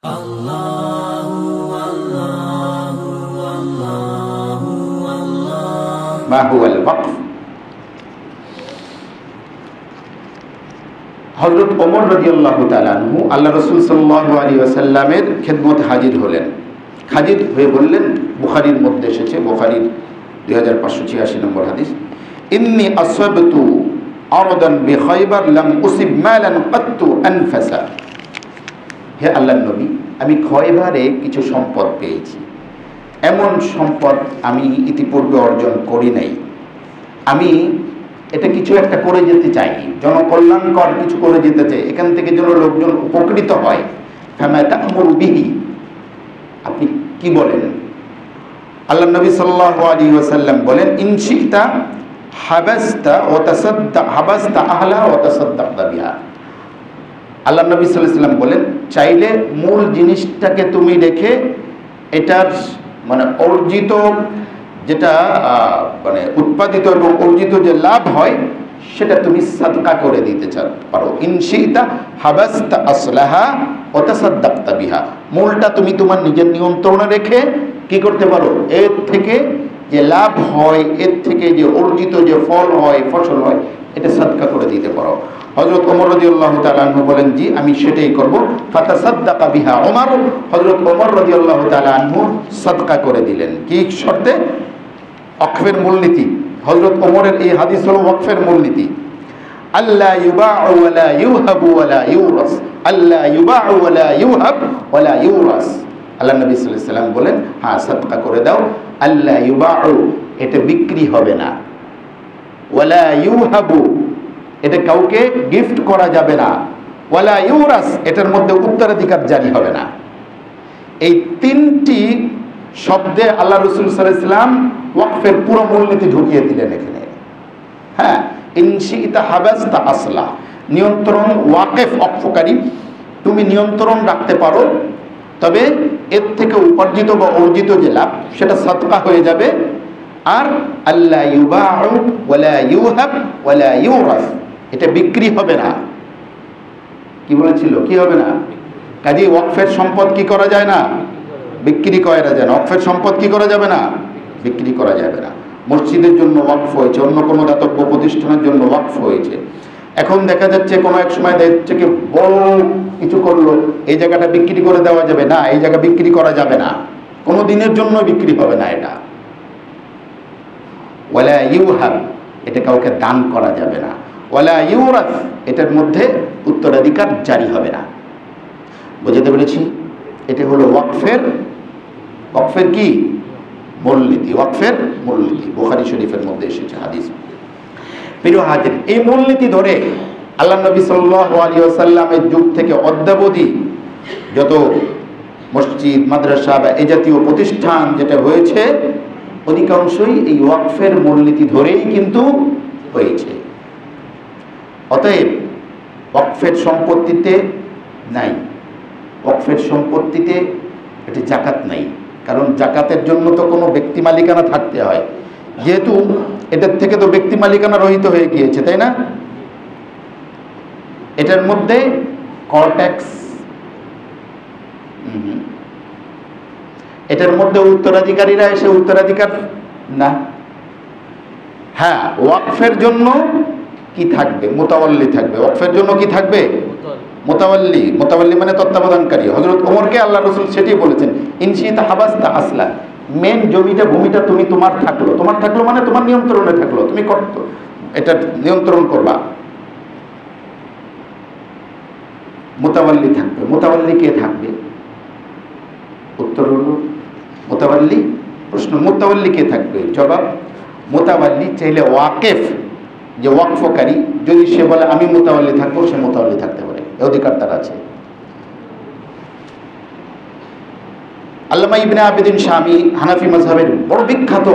মা হুয়াল ওয়াকফ। হযরত ওমর রাদিয়াল্লাহু তাআলা আনহু আল্লাহ রাসূল সাল্লাল্লাহু আলাইহি ওয়াসাল্লামের খেদমতে হাজির হলেন। হাজির হয়ে বললেন, বুখারীর মধ্যে এসেছে, বুখারীর 2586 নম্বর হাদিস, ইন্নী আসাবতু আরদান বিখাইবার লাম উসিব মালান কাত্তু আনফাসা। হে আল্লাহর নবী, আমি খয়বারে কিছু সম্পদ পেয়েছি, এমন সম্পদ আমি ইতিপূর্বে অর্জন করি নাই। আমি এটা কিছু একটা করে যেতে চাই, জনকল্যাণকর কিছু করে যেতে চাই, এখান থেকে যেন লোকজন উপকৃত হয়। ফামা তা'মুরু বিহি, আপনি কি বলেন? আল্লাহ নবী সাল্লাল্লাহু আলাইহি ওয়াসাল্লাম বলেন, ইন শি'তা হাবাসতা ওয়া হাবাসতা আহলা ওয়া তাসাদ্দাকতা বিহা। আল্লাহ নবী সাল্লাল্লাহু আলাইহি ওয়াসাল্লাম বলেন, চাইলে মূল জিনিসটাকে তুমি রেখে এটার মানে অর্জিত যেটা মানে উৎপাদিত এবং অর্জিত যে লাভ হয় সেটা তুমি সাদকা করে দিতে পারো। ইনশিতা হাবাসতা আসলাহা ওয়া তাসাদ্দাকতা বিহা, মূলটা তুমি তোমার নিজের নিয়ন্ত্রণে রেখে কি করতে পারো, এর থেকে যে লাভ হয়, এর থেকে যে অর্জিত যে ফল হয়, ফসল হয়, এটা সাদকা করে দিতে পারো। হযরত ওমর রাদিয়াল্লাহু তাআলা আনহু বলেন, জি আমি সেটাই করব। ফাতাসাদ্দাকা বিহা ওমর, হযরত ওমর রাদিয়াল্লাহু তাআলা আনহু সাদকা করে দিলেন। কি শর্তে? ওয়াকফের মূলনীতি। হযরত ওমরের এই হাদিস হলো ওয়াকফের মূলনীতি। আল্লা ইউবাউ ওয়া লা ইউহাবু ওয়া লা ইউরাস, আল্লা ইউবাউ ওয়া লা ইউহাব ওয়া লা ইউরাস। আল্লাহ নবী সাল্লাল্লাহু আলাইহি ওয়াসাল্লাম বলেন, হ্যাঁ সাদকা করে দাও। আল্লা ইউবাউ, এটা বিক্রি হবে না। ওয়া লা ইউহাবু, এটা কাউকে গিফট করা যাবে না। ওয়া লা ইউরাস, এটার মধ্যে উত্তরাধিকার জারি হবে না। এই তিনটি শব্দে আল্লাহ রাসূল সাল্লাল্লাহু আলাইহি ওয়াসাল্লাম ওয়াকফের পুরো মূলনীতি ঢুকিয়ে দিলেন এখানে। হ্যাঁ, ইনশিতা হাবাসতা আসলা, নিয়ন্ত্রণ, ওয়াকফ ওয়াকফকারী, তুমি নিয়ন্ত্রণ রাখতে পারো, তবে এর থেকে উপার্জিত বা অর্জিত যে লাভ সেটা সাদকা হয়ে যাবে। আর আল্লা ইউবাউ ওয়া লা ইউহাব ওয়া লা ইউরাস, এটা বিক্রি হবে না। কি বলেছিল? কি হবে না? কাজেই ওয়াকফের সম্পদ কি করা যায় না? বিক্রি করা যায় না। ওয়াকফের সম্পদ কি করা যাবে না? বিক্রি করা যাবে না। মসজিদের জন্য ওয়াকফ হয়েছে, অন্য কোনো দাতব্য প্রতিষ্ঠানের জন্য ওয়াকফ হয়েছে। এখন দেখা যাচ্ছে কোনো এক সময় থেকে বড় কিছু করলো, এই জায়গাটা বিক্রি করে দেওয়া যাবে না, এই জায়গা বিক্রি করা যাবে না, কোনো দিনের জন্য বিক্রি হবে না এটা। ওয়ালা ইউহাব, এটা কাউকে দান করা যাবে না। ওয়ালা ইউরাস, এটার মধ্যে উত্তরাধিকার জারি হবে না। বুঝতে পেরেছি? এটা হলো ওয়াকফের কি মূলনীতি, ওয়াকফের মূলনীতি। বুখারী শরীফের মধ্যে এসেছে হাদিস। প্রিয় হাজির, এই মূলনীতি ধরে আল্লাহ নবী সাল্লাল্লাহু আলাইহি ওয়াসাল্লামের যুগ থেকে অদ্যাবধি যত মসজিদ, মাদ্রাসা বা এই জাতীয় প্রতিষ্ঠান যেটা হয়েছে, অধিকাংশই এই ওয়াকফের মূলনীতি ধরেই কিন্তু হয়েছে। অতএব ওয়াকফের সম্পত্তিতে নাই, ওয়াকফের সম্পত্তিতে এটি জাকাত নাই, কারণ জাকাতের জন্য তো কোনো ব্যক্তি মালিকানা থাকতে হয়, যেহেতু এটার থেকে তো ব্যক্তি মালিকানা রহিত হয়ে গিয়েছে, তাই না? এটার মধ্যে কর ট্যাক্স, এটার মধ্যে উত্তরাধিকারীরা এসে উত্তরাধিকার না। হ্যাঁ, ওয়াকফের জন্য কি থাকবে? মুতাওয়াল্লি থাকবে। ওয়াকফের জন্য কি থাকবে? মুতাওয়াল্লি। মুতাওয়াল্লি মানে তত্ত্বাবধানকারী। হযরত ওমরকে আল্লাহ রাসূল সেটাই বলেছেন, ইনশিতা হাবাসতা আসলা, মেন জমিটা, ভূমিটা তুমি তোমার থাকলো মানে তোমার নিয়ন্ত্রণে থাকলো, তুমি এটা নিয়ন্ত্রণ করবা। মুতাওয়াল্লি থাকবে। মুতাওয়াল্লি কে থাকবে? উত্তর হলো মুতাওয়াল্লি। প্রশ্ন, মুতাওয়াল্লি কে থাকবে? জবাব, মুতাওয়াল্লি চাইলে ওয়াকিফ যে ওয়াকফকারী, যদি সে বলে আমি মুতাওয়াল্লি থাকবো, সে মুতাওয়াল্লি থাকতে পারে, এই অধিকার তার আছে। আল্লামা ইবনে আবিদিন শামী হানাফি মাযহাবের বড় বিখ্যাত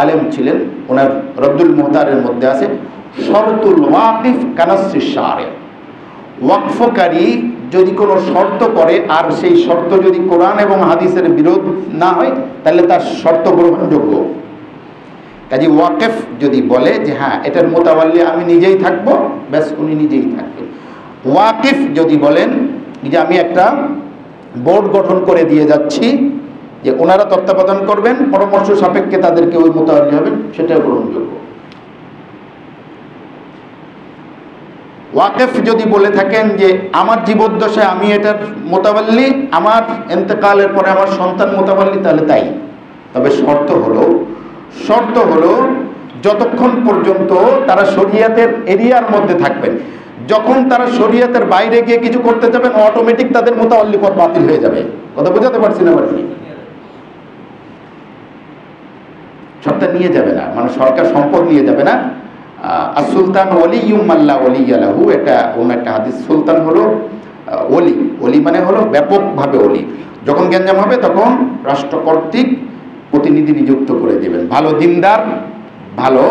আলেম ছিলেন। ওনার রদ্দুল মুহতারের মধ্যে আছে শরতুল ওয়াকিফ কানাসি শারি, ওয়াকফকারী যদি কোনো শর্ত করে আর সেই শর্ত যদি কোরআন এবং হাদিসের বিরোধ না হয়, তাহলে তার শর্ত গ্রহণযোগ্য। কাজে ওয়াকিফ যদি বলে যে হ্যাঁ এটার মুতাওয়াল্লি আমি নিজেই থাকবো, ব্যাস উনি নিজেই থাকবেন। ওয়াকিফ যদি বলেন যে আমি একটা বোর্ড গঠন করে দিয়ে যাচ্ছি যে ওনারা তত্ত্বাবধান করবেন, পরামর্শ সাপেক্ষে তাদেরকে ওই মোতাবেক হবেন, সেটাও গ্রহণযোগ্য। ওয়াকেফ যদি বলে থাকেন যে আমার জীবদ্দশায় আমি এটার মোতাবাল্লি, আমার ইন্তেকালের পরে আমার সন্তান মোতাবাল্লি, তাহলে তাই। তবে শর্ত হলো যতক্ষণ পর্যন্ত তারা শরিয়াতের এরিয়ার মধ্যে থাকবেন। যখন তারা শরিয়াতের বাইরে গিয়ে কিছু করতে যাবেন, অটোমেটিক তাদের মোতাবাল্লি পদ বাতিল হয়ে যাবে। কথা বোঝাতে পারছি না? সবটা নিয়ে যাবে না, মানে সরকার সম্পদ নিয়ে যাবে না। আর সুলতান ওলিয়ুম আল্লাহ ওলিয়ালাহু, এটা অন্য একটা হাদিস। সুলতান হলো ওলি মানে হলো ব্যাপকভাবে ওলি। যখন গ্যাঞ্জাম হবে তখন রাষ্ট্র কর্তৃক প্রতিনিধি নিযুক্ত করে দেবেন, ভালো দিনদার, ভালো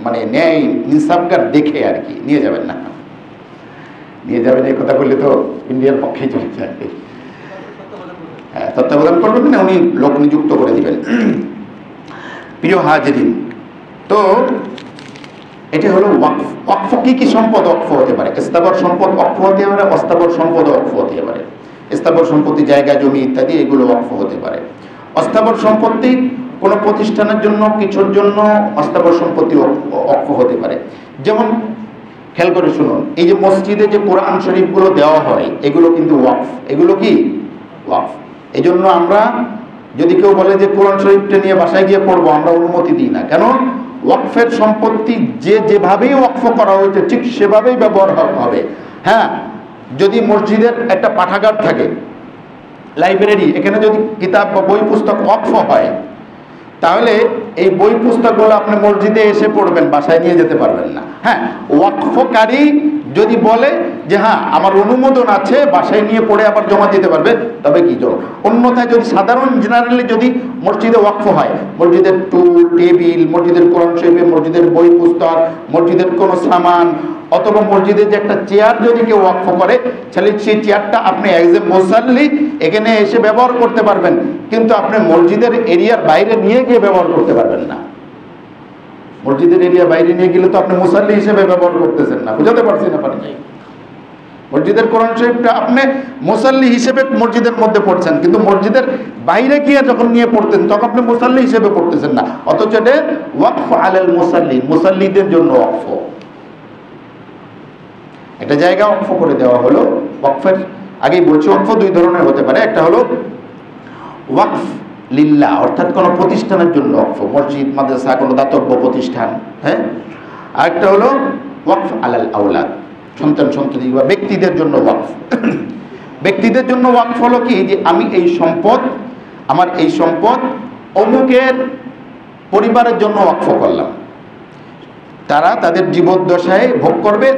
মানে ন্যায় ইনসাফগার দেখে আর কি। নিয়ে যাবেন না, নিয়ে যাবেন এই কথা বললে তো ইন্ডিয়ার পক্ষেই চলে যাবে। হ্যাঁ, তত্ত্বাবধান করবেন না, উনি লোক নিযুক্ত করে দিবেন। প্রিয় হাজিরিন, তো এটা হলো ওয়াকফ। ওয়াকফ কি সম্পদ ওয়াকফ হতে পারে? স্থাবর সম্পদ ওয়াকফ হতে পারে, অস্থাবর সম্পদ ওয়াকফ হতে পারে। স্থাবর সম্পত্তি, জায়গা জমি ইত্যাদি, এগুলো ওয়াকফ হতে পারে। অস্থাবর সম্পত্তি কোনো প্রতিষ্ঠানের জন্য, কিছুর জন্য অস্থাবর সম্পত্তি ওয়াকফ হতে পারে। যেমন খেয়াল করে শুনুন, এই যে মসজিদে যে কোরআন শরীফগুলো দেওয়া হয়, এগুলো কিন্তু ওয়াকফ। এগুলো কি ওয়াকফ। এই জন্য আমরা যদি কেউ বলে যে কোরআন শরীফটা নিয়ে বাসায় গিয়ে পড়বো, আমরা অনুমতি দিই না। কেন? ওয়াকফের সম্পত্তি যেভাবেই ওয়াকফ করা হয়েছে ঠিক সেভাবেই ব্যবহার হবে। হ্যাঁ, যদি মসজিদের একটা পাঠাগার থাকে, লাইব্রেরি, এখানে যদি কিতাব বা বই পুস্তক ওয়াকফ হয়, তাহলে এই বই পুস্তকগুলো আপনি মসজিদে এসে পড়বেন, বাসায় নিয়ে যেতে পারবেন না। হ্যাঁ, ওয়াকফকারী যদি বলে যে হ্যাঁ আমার অনুমোদন আছে, বাসায় নিয়ে পড়ে আবার জমা দিতে পারবে, তবে কি জন্য। অন্যথায় যদি সাধারণ জেনারেলি যদি মসজিদে ওয়াকফ হয়, মসজিদের টুল টেবিল, মসজিদের কোরআন শরীফ, মসজিদের বই পুস্তক, মসজিদের কোনো সামান, অথবা মসজিদের যে একটা চেয়ার যদি কেউ ওয়াকফ করে, তাহলে সেই চেয়ারটা আপনি অ্যাজ এ মুসাল্লি এখানে এসে ব্যবহার করতে পারবেন, কিন্তু আপনি মসজিদের এরিয়ার বাইরে নিয়ে গিয়ে ব্যবহার করতে পারবেন না। মসজিদের এরিয়া বাইরে নিয়ে গেলে তো আপনি মুসাল্লি হিসেবে ব্যবহার করতেছেন না। বুঝাতে পারছি না? পারি নাই। মসজিদের কোরআন শরীফটা আপনি মুসাল্লি হিসেবে মসজিদের মধ্যে পড়ছেন, কিন্তু মসজিদের বাইরে গিয়ে যখন নিয়ে পড়তেন তখন আপনি মুসাল্লি হিসেবে পড়তেছেন না। অথচ এটা ওয়াকফ আলাল মুসাল্লি, মুসাল্লিদের জন্য ওয়াকফ। একটা জায়গা ওয়াকফ করে দেওয়া হলো। ওয়াকফের আগেই বলছি, ওয়াকফ দুই ধরনের হতে পারে। একটা হলো ওয়াকফ লিল্লাহ, অর্থাৎ কোনো প্রতিষ্ঠানের জন্য ওয়াকফ, মসজিদ, মাদ্রাসা, কোনো দাতব্য প্রতিষ্ঠান। হ্যাঁ, আরেকটা হলো ওয়াকফ আলাল আওলাদ, সন্তান সন্ততি বা ব্যক্তিদের জন্য ওয়াকফ। ব্যক্তিদের জন্য ওয়াকফ হলো কি, যে আমি এই সম্পদ, আমার এই সম্পদ অমুকের পরিবারের জন্য ওয়াকফ করলাম, তারা তাদের জীবদ্দশায় ভোগ করবে,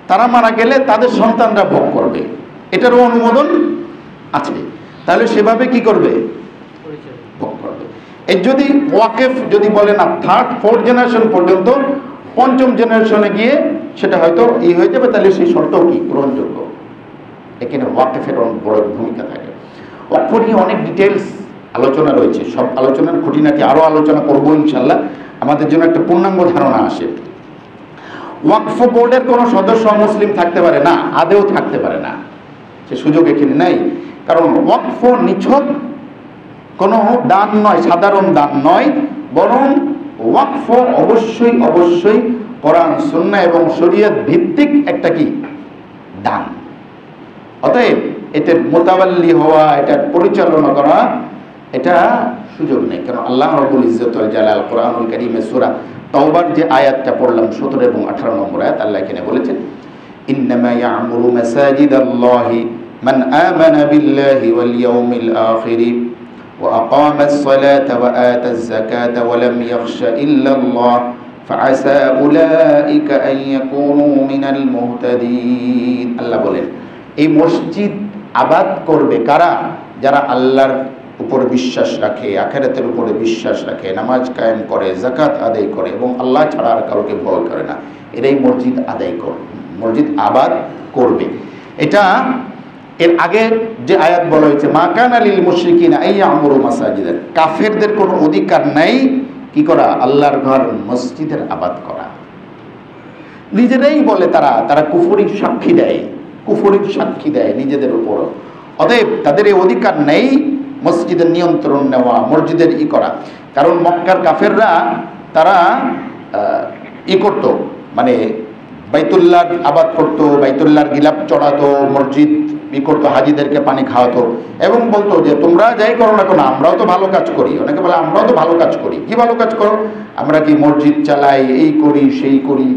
তারা মারা গেলে তাদের সন্তানরা ভোগ করবে, এটারও অনুমোদন আছে। তাহলে সেভাবে কি করবে? ভোগ করবে। এই যদি ওয়াকেফ যদি বলে না, থার্ড ফোর্থ জেনারেশন পর্যন্ত, পঞ্চম জেনারেশনে গিয়ে সেটা হয়তো হয়ে যাবে, তাহলে সেই শর্তও কি গ্রহণযোগ্য। এখানে ওয়াকেফের বড় ভূমিকা থাকে। ওয়াকফ নিয়ে অনেক ডিটেলস আলোচনা রয়েছে, সব আলোচনার খুঁটিনাটি আরও আলোচনা করবো ইনশাল্লাহ, আমাদের জন্য একটা পূর্ণাঙ্গ ধারণা আসে। ওয়াকফ বোর্ডের কোনো সদস্য মুসলিম থাকতে পারে না, আদেও থাকতে পারে না, সে সুযোগ এখানে নাই। কারণ ওয়াকফ নিছক কোনো দান নয়, সাধারণ দান নয়, বরং ওয়াকফ অবশ্যই অবশ্যই কোরআন, সুন্নাহ এবং শরীয়ত ভিত্তিক একটা কি দান। অতএব এটার মোতাবাল্লি হওয়া, এটার পরিচালনা করা, এটা সুযোগ নেই। কারণ আল্লাহ রাব্বুল ইজ্জত ওয়াল জালাল কোরআনুল কারীমে সূরা তাওবার যে আয়াতটা পড়লাম 17 এবং 18 নম্বর আয়াত, আল্লাহ এখানে বলেছেন ইন্নামা ইয়া'মুরু মাসাজিদাল্লাহি মান আমানা বিল্লাহি ওয়াল ইয়াউমিল আখির ওয়া আকামাস সালাতা ওয়া আতাজ যাকাতা ওয়া লাম ইয়াখশা ইল্লাল্লাহ ফাআসা উলাইকা আন ইয়াকুনু মিনাল মুহতাদিন। আল্লাহ বলেন এই মসজিদ আবাদ করবে কারা? যারা আল্লাহর উপর বিশ্বাস রাখে, আখিরাতের উপরে বিশ্বাস রাখে, নামাজ কায়েম করে, যাকাত আদায় করে এবং আল্লাহ ছাড়া আর কাউকে ভয় করে না, এরাই মসজিদ আদায় করবে, মসজিদ আবাদ করবে। এটা এর আগে যে আয়াত বলা হয়েছে মা কানা লিল মুশরিকিনা আইয়ামুরু মাসাজিদাল, কাফেরদের কোনো অধিকার নাই কি করা? আল্লাহর ঘর মসজিদের আবাদ করা। নিজেরাই বলে তারা কুফরির সাক্ষী দেয়, কুফরির সাক্ষী দেয় নিজেদের উপর। অতএব তাদের এই অধিকার নেই মসজিদের নিয়ন্ত্রণ নেওয়া, মসজিদের করা। কারণ মক্কার কাফেররা তারা করত, মানে বাইতুল্লাহর আবাদ করতো, বাইতুল্লাহর গিলাপ চড়াতো, মসজিদ করতো, হাজিদেরকে পানি খাওয়াতো এবং বলতো যে তোমরা যাই করো না কেন আমরাও তো ভালো কাজ করি। অনেকে বলে আমরাও তো ভালো কাজ করি। কি ভালো কাজ করো? আমরা কি মসজিদ চালাই, এই করি সেই করি।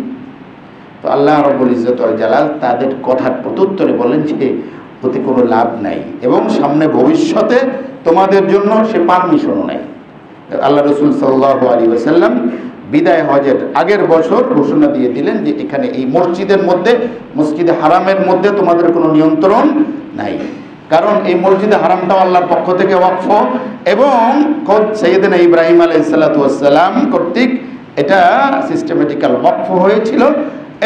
তো আল্লাহ রাব্বুল ইজ্জত ওয়াল জালাল তাদের কথার প্রত্যুত্তরে বলেন যে ওতে কোনো লাভ নাই এবং সামনে ভবিষ্যতে তোমাদের জন্য সে পারমিশনও নাই। আল্লাহ রাসূল সাল্লাল্লাহু আলাইহি ওয়াসাল্লাম বিদায় হজের আগের বছর ঘোষণা দিয়ে দিলেন যে এখানে এই মসজিদের মধ্যে, মসজিদে হারামের মধ্যে তোমাদের কোনো নিয়ন্ত্রণ নাই। কারণ এই মসজিদে হারামটা আল্লাহর পক্ষ থেকে ওয়াকফ এবং খোদ সাইয়েদনা ইব্রাহিম আলাইহিস সালাতু ওয়াস সালাম কর্তৃক এটা সিস্টেমেটিক্যাল ওয়াকফ হয়েছিল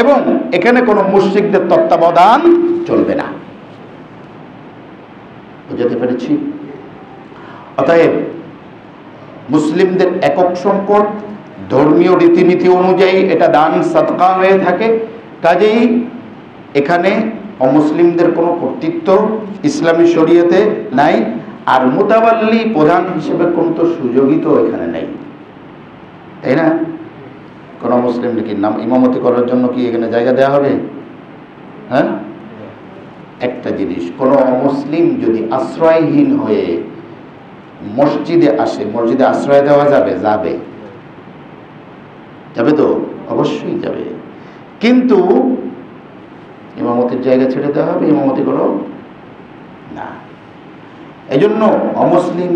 এবং এখানে কোনো মুশরিকদের তত্ত্বাবধান চলবে না। বুঝতে পেরেছি? অতএব মুসলিমদের একক সম্পদ, ধর্মীয় রীতিনীতি অনুযায়ী এটা দান সাদকা হয়ে থাকে। কাজেই এখানে অমুসলিমদের কোনো কর্তৃত্ব ইসলামী শরীয়তে নাই। আর মুতাওয়াল্লি প্রধান হিসেবে কোন তো সুযোগই তো এখানে নেই, তাই না? কোনো মুসলিমকে নাম ইমামতি করার জন্য কি এখানে জায়গা দেওয়া হবে? হ্যাঁ, একটা জিনিস, কোনো অমুসলিম যদি আশ্রয়হীন হয়ে মসজিদে আসে, মসজিদে আশ্রয় দেওয়া যাবে? যাবে, যাবে তো অবশ্যই যাবে, কিন্তু ইমামতির জায়গা ছেড়ে দেওয়া হবে? ইমামতি করো না। এজন্য অমুসলিম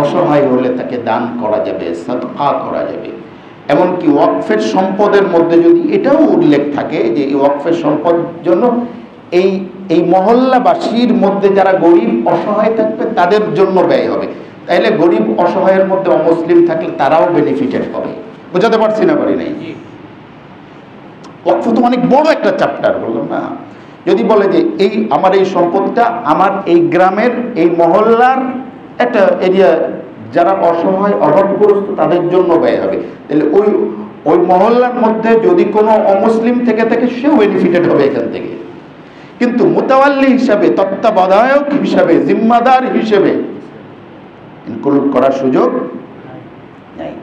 অসহায় হলে তাকে দান করা যাবে, সাদকা করা যাবে। এমনকি ওয়াকফের সম্পদের মধ্যে যদি এটাও উল্লেখ থাকে যে এই ওয়াকফের সম্পদ জন্য এই মহল্লাবাসীর মধ্যে যারা গরিব অসহায় থাকবে তাদের জন্য ব্যয় হবে, তাইলে গরিব অসহায়ের মধ্যে অমুসলিম থাকলে তারাও বেনিফিটেড হবে। বোঝাতে পারছি না? পারি নাই? ওয়াকফ তো অনেক বড় একটা চ্যাপ্টার, বললাম না? যদি বলে যে এই আমার এই সম্পদটা আমার এই গ্রামের এই মহল্লার একটা এরিয়া যারা অসহায় অভাবগ্রস্ত তাদের জন্য ব্যয় হবে, তাহলে ওই মহল্লার মধ্যে যদি কোনো অমুসলিম থেকে থাকে সেও বেনিফিটেড হবে এখান থেকে। কিন্তু মুতাওয়াল্লি হিসাবে, তত্ত্বাবধায়ক হিসাবে, জিম্মাদার হিসেবে ইনক্লুড করার সুযোগ নাই।